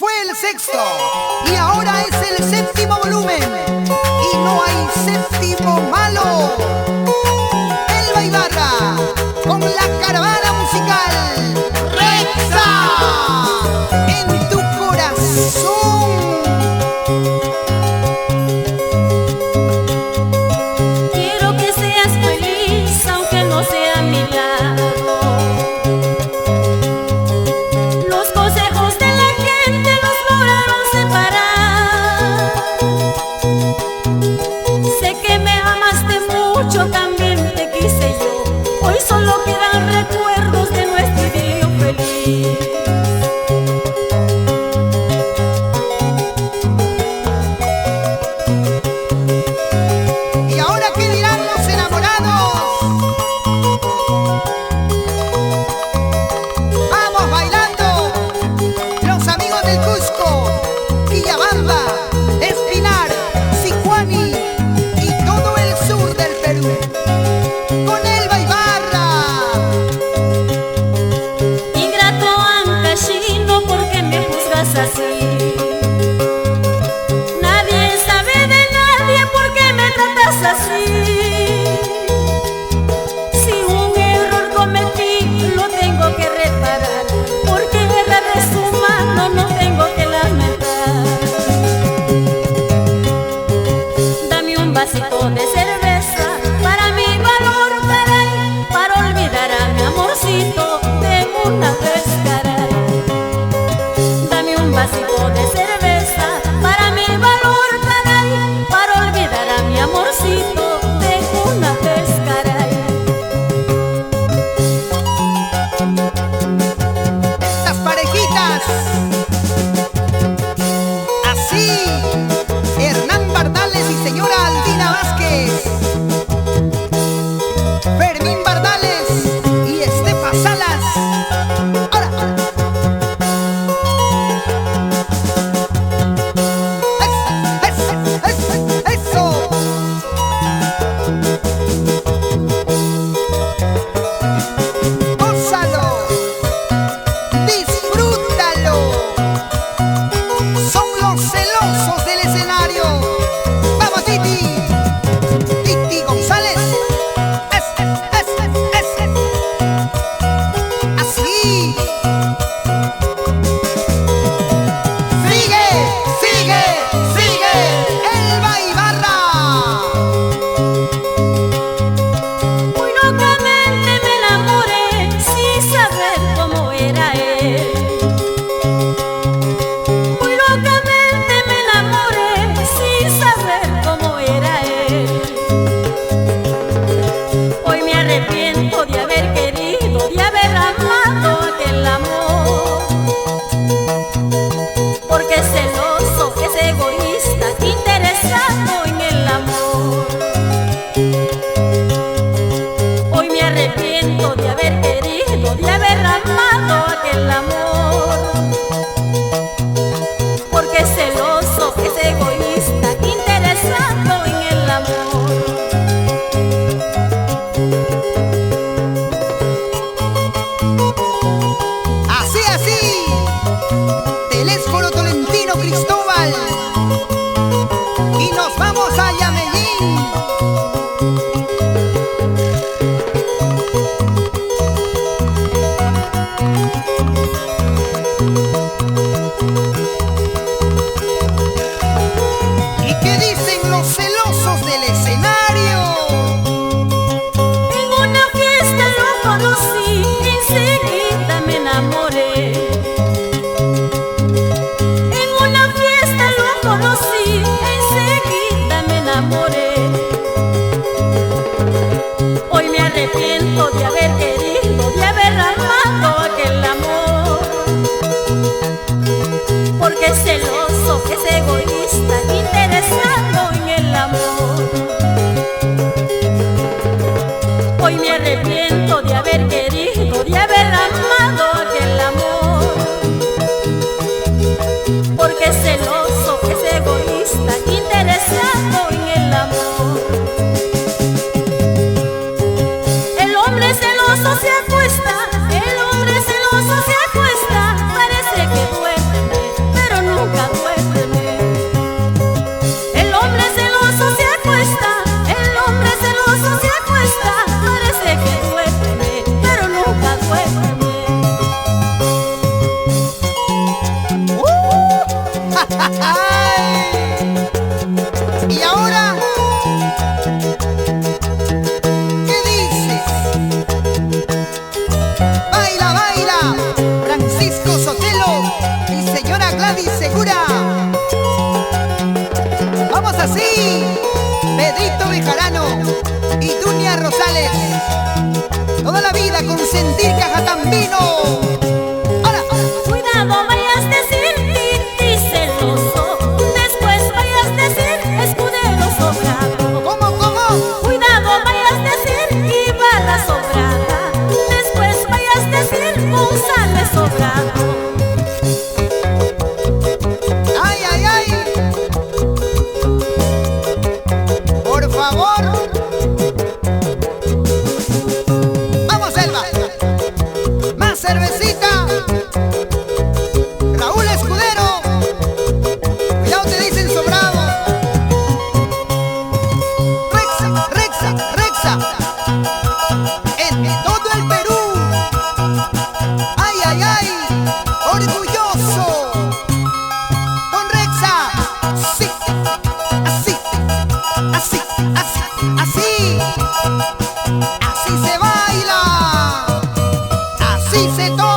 Fue el sexto y ahora es el séptimo volumen y no hay séptimo malo. Elba Ibarra con la caravana musical Rexa en tu corazón. Quiero que seas feliz aunque no sea a mi lado. Los consejos de la gente nos lograron separar. Sé que me amaste mucho, también te quise yo. Hoy solo quedan recuerdos de nuestro idilio feliz. ¿Y ahora qué dirán los enamorados? Vamos bailando, los amigos del Cusco, Villabamba, Espinar, Sicuani y todo el sur del Perú. Con Elba Ibarra. Ingrato Ancashino, ¿por qué me juzgas así? Nadie sabe de nadie, ¿por qué me tratas así? Si un error cometí, lo tengo que reparar, porque errar es humano, no tengo que lamentar. Dame un vasito de cerveza para mi valor, caray, para olvidar a mi amorcito de una vez, caray. Dame un vasito de cerveza para mi valor, caray, para olvidar a mi amorcito de una vez, caray. Estas parejitas. Así, Hernán Bardales y señora Aldina Vázquez, Fermín Bardales y Estefa Salas. ¡Ahora! ¡Eso! ¡Gózalo! ¡Disfrútalo! Son los celosos del escenario. ¡Vamos, Titi! Titi González. Así. Sigue, sigue, sigue. Elba Ibarra. Muy locamente me enamoré sin saber cómo era él. Muy locamente me enamoré sin saber cómo era él. Hoy me arrepiento de haber querido, de haber amado aquel amor. Porque es celoso, que es egoísta, interesado en el amor. Hoy me arrepiento de haber querido, de haber amado aquel amor. Porque es celoso, que es egoísta, interesado en el amor. Así, así. Telésforo Tolentino Cristóbal. Y nos vamos a Yamellín. ¿Y qué dicen los celosos del escenario? En una fiesta lo conocí, enseguida me enamoré. En una fiesta lo conocí, enseguida me enamoré. Hoy me arrepiento de haber querido, de haber amado aquel amor. Porque es celoso, que es egoísta, interesado en el amor. Hoy me arrepiento de haber querido, de haber amado aquel amor. Porque es celoso, que es egoísta, interesado en el amor. El hombre celoso se acuesta, el hombre celoso se acuesta, parece que duerme, pero Y ahora, ¿qué dices? Baila, baila, Francisco Sotelo y señora Gladys Segura. Vamos así, Pedrito Bejarano y Dunia Rosales. Toda la vida con sentir Cajatambino. ¡Ahora! Cuidado, vayas a decir Titi celoso, después vayas a decir Escudero sobrado. ¿Cómo, cómo? Cuidado, vayas a decir Ibarra sobrada, después vayas a decir González sobrado. ¡Ay, ay, ay! Por favor. Vamos, Selva. Más cervecita. Raúl Escudero. Cuidado, te dicen sobrado. Rexa, Rexa, Rexa. En todo el Perú. ¡Ay, ay, ay! Orgulloso. Con Rexa. Sí. Así. Así, así, así. Así se baila. Así se toca.